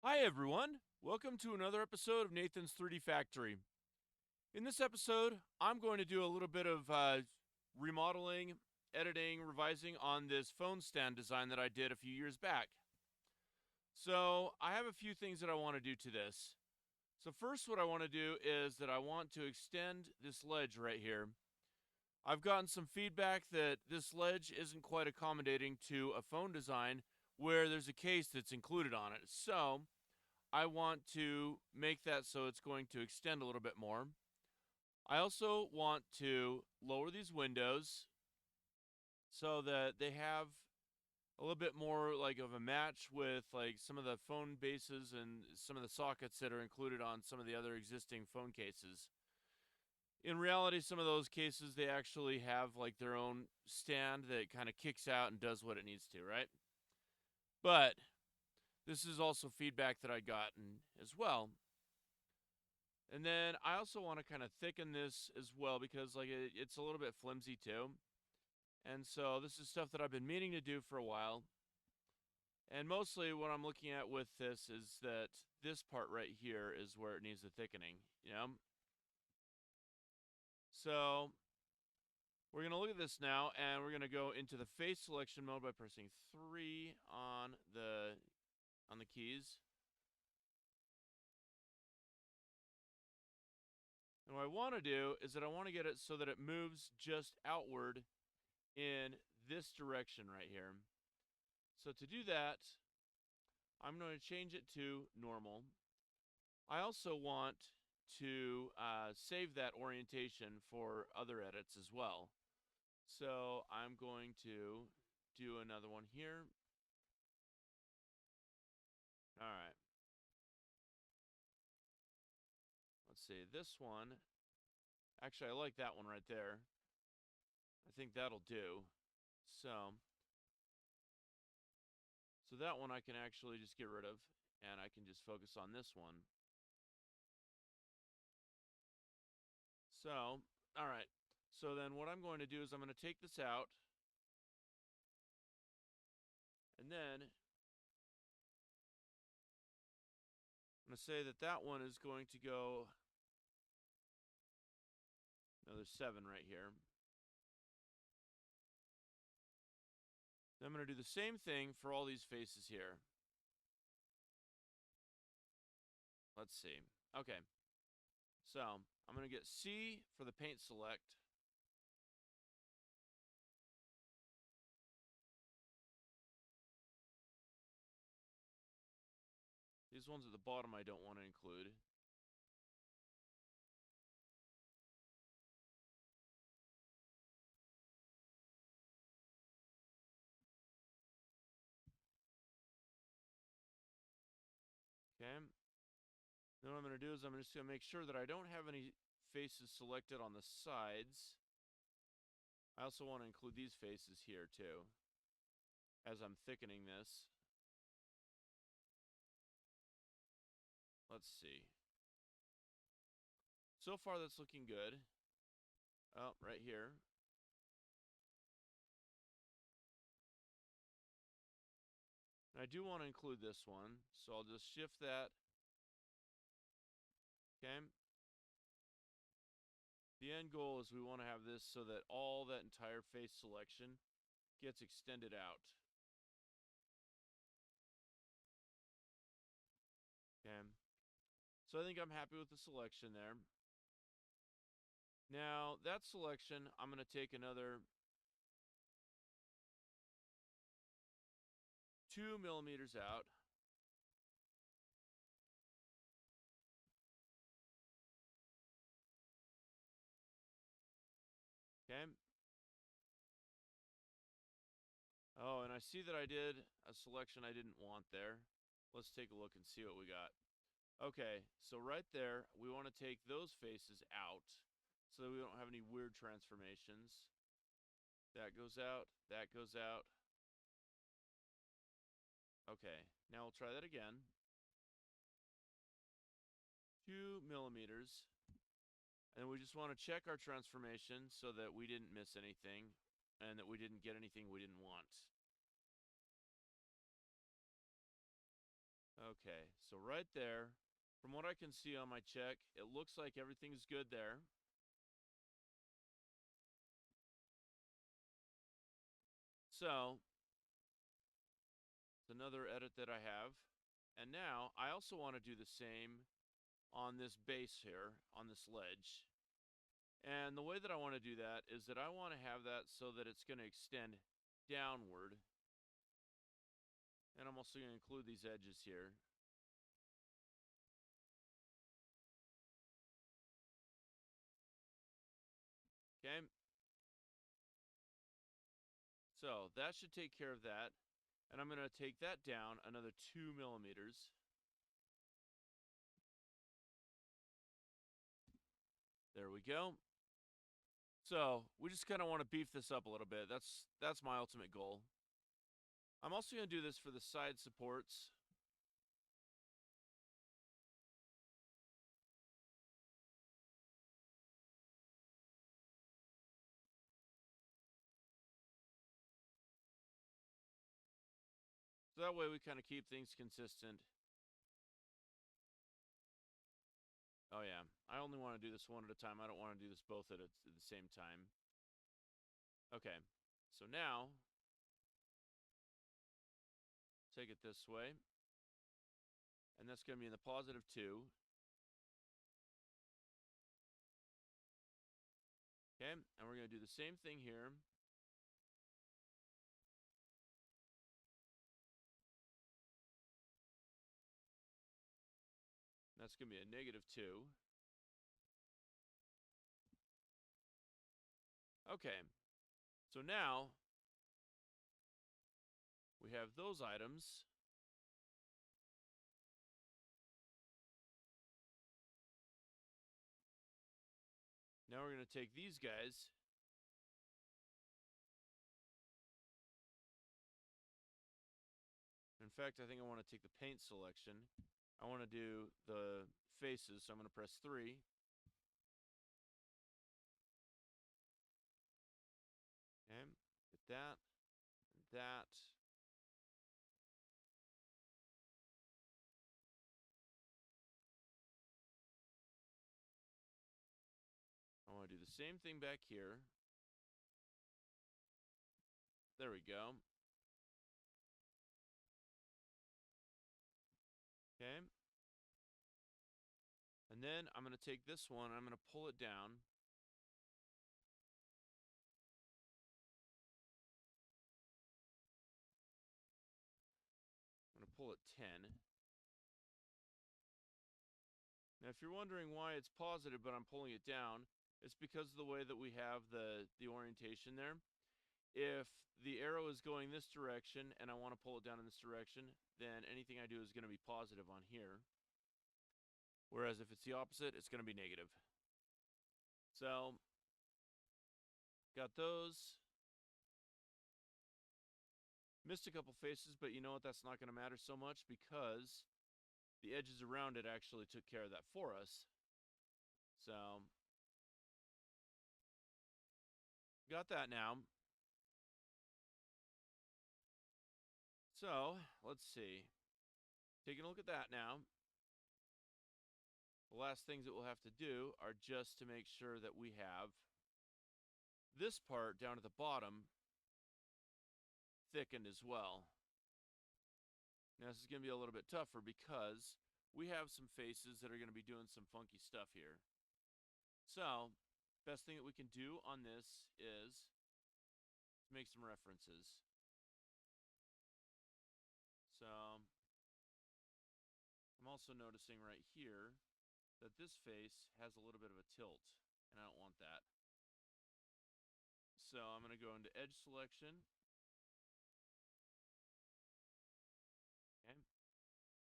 Hi everyone, welcome to another episode of Nathan's 3D Factory. In this episode, I'm going to do a little bit of remodeling, editing, revising on this phone stand design that I did a few years back. So I have a few things that I want to do to this. So first what I want to do is that I want to extend this ledge right here. I've gotten some feedback that this ledge isn't quite accommodating to a phone design where there's a case that's included on it. So I want to make that so it's going to extend a little bit more. I also want to lower these windows so that they have a little bit more like of a match with like some of the phone bases and some of the sockets that are included on some of the other existing phone cases. In reality, some of those cases they actually have like their own stand that kind of kicks out and does what it needs to, right? But this is also feedback that I gotten as well. And then I also want to kind of thicken this as well because like it's a little bit flimsy too. And so this is stuff that I've been meaning to do for a while. And mostly what I'm looking at with this is that this part right here is where it needs the thickening, you know? So we're going to look at this now and we're going to go into the face selection mode by pressing 3 on the keys. And what I want to do is that I want to get it so that it moves just outward in this direction right here. So to do that, I'm going to change it to normal. I also want to save that orientation for other edits as well. So I'm going to do another one here. All right. Let's see. This one, actually, I like that one right there. I think that'll do. So, so that one I can actually just get rid of, and I can just focus on this one. So, all right. So then what I'm going to do is I'm going to take this out, and then I'm going to say that that one is going to go another 7 right here. Then I'm going to do the same thing for all these faces here. Let's see. Okay. So I'm going to get C for the paint select. These ones at the bottom I don't want to include. Okay. Then what I'm going to do is I'm just going to make sure that I don't have any faces selected on the sides. I also want to include these faces here too as I'm thickening this. Let's see. So far that's looking good. Oh, right here. And I do want to include this one, so I'll just shift that. Okay. The end goal is we want to have this so that all that entire face selection gets extended out. Okay. So I think I'm happy with the selection there. Now, that selection, I'm going to take another 2 millimeters out. Okay. Oh, and I see that I did a selection I didn't want there. Let's take a look and see what we got. Okay, so right there, we want to take those faces out so that we don't have any weird transformations. That goes out, that goes out. Okay, now we'll try that again. 2 millimeters. And we just want to check our transformation so that we didn't miss anything and that we didn't get anything we didn't want. Okay, so right there, from what I can see on my check, it looks like everything's good there. So, it's another edit that I have. And now, I also want to do the same on this base here, on this ledge. And the way that I want to do that is that I want to have that so that it's going to extend downward. And I'm also going to include these edges here. Okay. So that should take care of that. And I'm going to take that down another 2 millimeters. There we go. So we just kind of want to beef this up a little bit. That's my ultimate goal. I'm also going to do this for the side supports. So that way we kind of keep things consistent. Oh yeah, I only want to do this one at a time. I don't want to do this both at the same time. Okay, so now, take it this way. And that's going to be in the positive 2. Okay, and we're going to do the same thing here. That's going to be a negative 2. Okay, so now we have those items. Now we're going to take these guys. In fact, I think I want to take the paint selection. I want to do the faces, so I'm going to press 3. Okay, get that, and that. I want to do the same thing back here. There we go. Okay. And then I'm going to take this one, I'm going to pull it down. I'm going to pull it 10. Now, if you're wondering why it's positive, but I'm pulling it down, it's because of the way that we have the orientation there. If the arrow is going this direction and I want to pull it down in this direction, then anything I do is going to be positive on here. Whereas if it's the opposite, it's going to be negative. So, got those. Missed a couple faces, but you know what? That's not going to matter so much because the edges around it actually took care of that for us. So, got that now. So, let's see. Taking a look at that now. The last things that we'll have to do are just to make sure that we have this part down at the bottom thickened as well. Now, this is going to be a little bit tougher because we have some faces that are going to be doing some funky stuff here. So, best thing that we can do on this is to make some references. So, I'm also noticing right here that this face has a little bit of a tilt, and I don't want that. So I'm going to go into edge selection. Okay,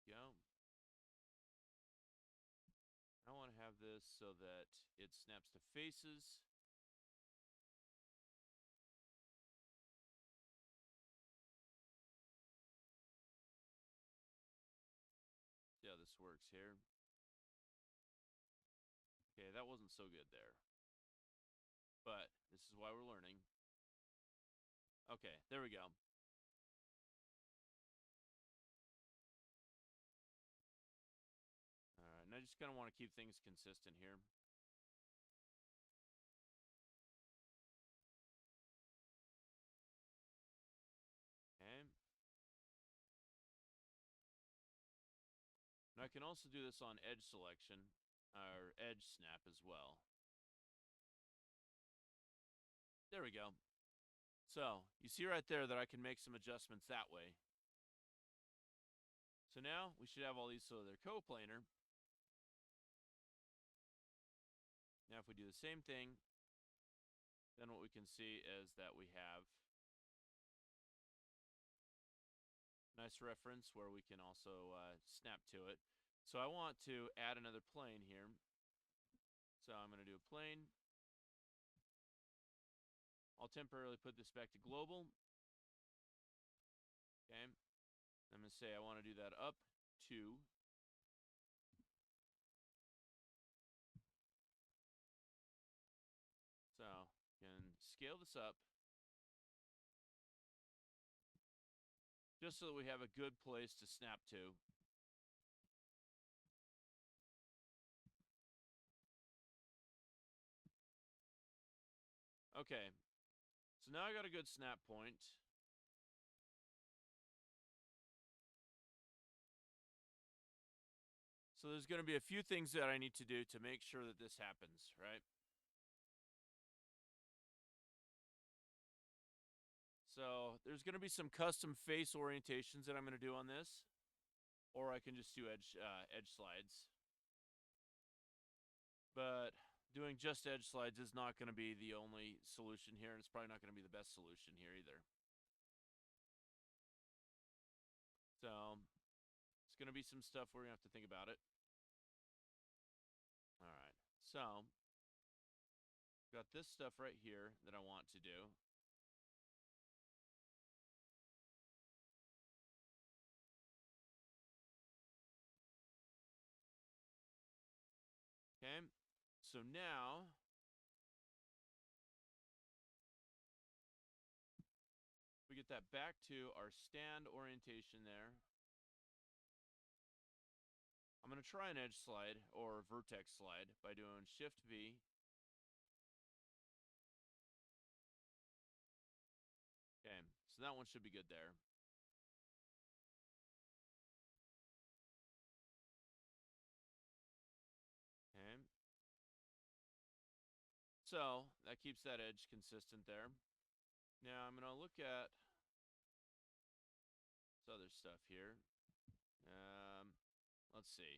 go. I want to have this so that it snaps to faces. See how this works here. Okay, that wasn't so good there. But this is why we're learning. Okay, there we go. I just kind of want to keep things consistent here. Okay. And I can also do this on edge selection, or edge snap as well. There we go. So, you see right there that I can make some adjustments that way. So now, we should have all these so they're coplanar. Now if we do the same thing, then what we can see is that we have nice reference where we can also snap to it. So I want to add another plane here. So I'm going to do a plane. I'll temporarily put this back to global. Okay. I'm going to say I want to do that up to. So you can scale this up just so that we have a good place to snap to. Okay, so now I got a good snap point. So there's going to be a few things that I need to do to make sure that this happens, right? So there's going to be some custom face orientations that I'm going to do on this, or I can just do edge slides. But doing just edge slides is not going to be the only solution here, and it's probably not going to be the best solution here either. So it's going to be some stuff we're going to have to think about it. All right, so got this stuff right here that I want to do. Okay, so now we get that back to our stand orientation there. I'm going to try an edge slide or vertex slide by doing Shift V. Okay, so that one should be good there. Okay. So that keeps that edge consistent there. Now I'm going to look at this other stuff here. Let's see.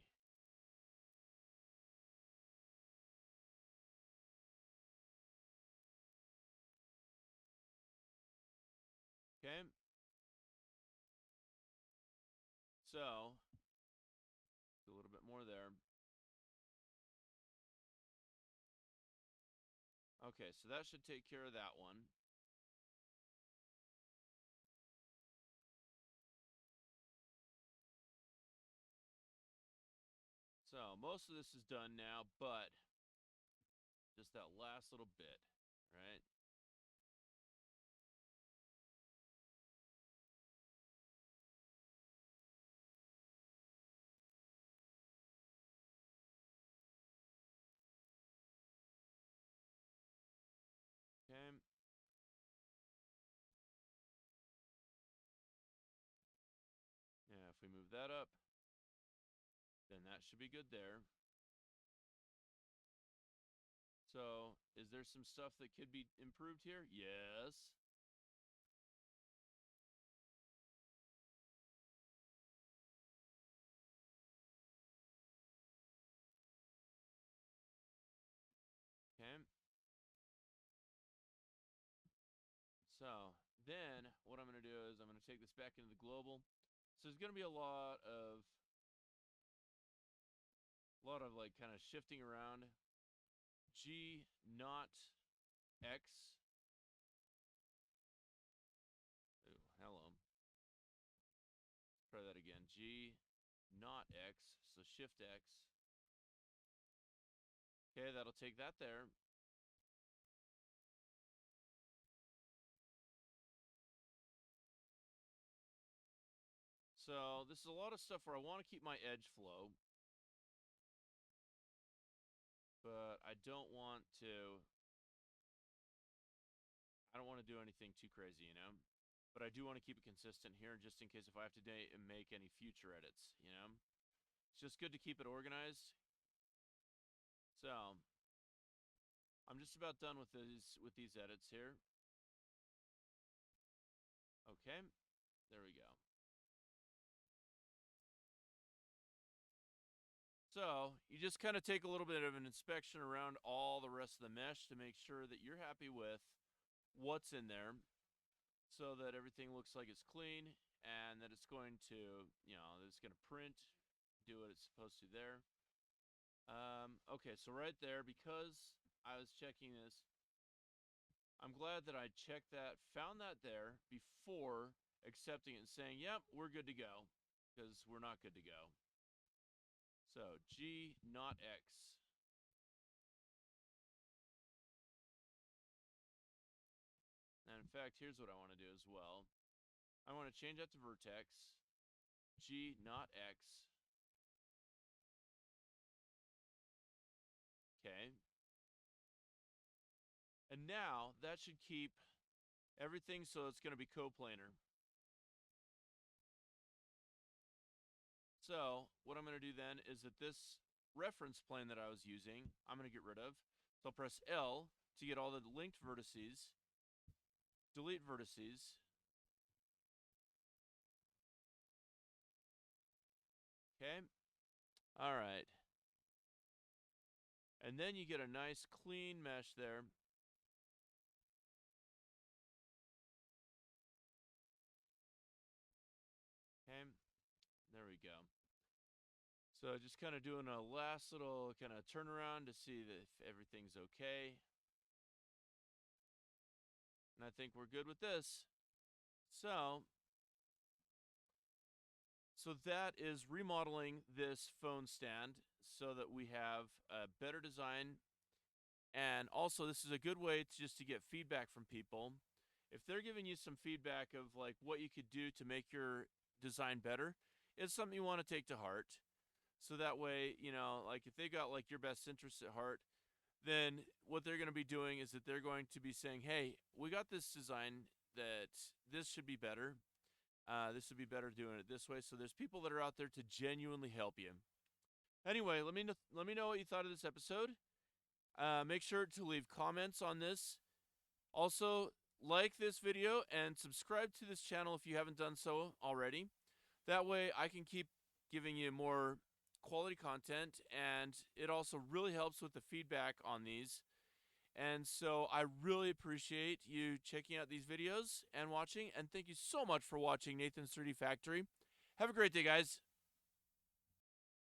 Okay. So do a little bit more there. Okay, so that should take care of that one. So most of this is done now, but just that last little bit, right? Okay. Yeah, if we move that up, then that should be good there. So, is there some stuff that could be improved here? Yes. Okay. So, then what I'm going to do is I'm going to take this back into the global. So, there's going to be a lot of like kind of shifting around. G not X. Ooh, hello. Let's try that again. G not X. So Shift X. Okay, that'll take that there. So this is a lot of stuff where I want to keep my edge flow. but I don't want to do anything too crazy, you know? But I do want to keep it consistent here just in case if I have to make any future edits, you know? It's just good to keep it organized. So, I'm just about done with these edits here. Okay, there we go. So, you just kind of take a little bit of an inspection around all the rest of the mesh to make sure that you're happy with what's in there so that everything looks like it's clean and that it's going to, that it's going to print, do what it's supposed to there. Okay, so right there, because I was checking this, I'm glad that I checked that, found that there before accepting it and saying, yep, we're good to go, because we're not good to go. So, G, not X. And in fact, here's what I want to do as well. I want to change that to vertex. G, not X. Okay. And now that should keep everything so it's going to be coplanar. So what I'm going to do then is that this reference plane that I was using, I'm going to get rid of. So I'll press L to get all the linked vertices, delete vertices. Okay. All right. And then you get a nice clean mesh there. Okay. There we go. So just kind of doing a last little kind of turnaround to see that if everything's okay. And I think we're good with this. So that is remodeling this phone stand so that we have a better design. And also this is a good way to get feedback from people. If they're giving you some feedback of like what you could do to make your design better, it's something you want to take to heart. So that way, like if they got like your best interests at heart, then what they're going to be doing is that they're going to be saying, hey, we got this design that this should be better. This would be better doing it this way. So there's people that are out there to genuinely help you. Anyway, let me know what you thought of this episode. Make sure to leave comments on this. Also, like this video and subscribe to this channel if you haven't done so already. That way I can keep giving you more quality content, and it also really helps with the feedback on these. And so I really appreciate you checking out these videos and watching, and thank you so much for watching Nathan's 3D Factory. Have a great day, guys.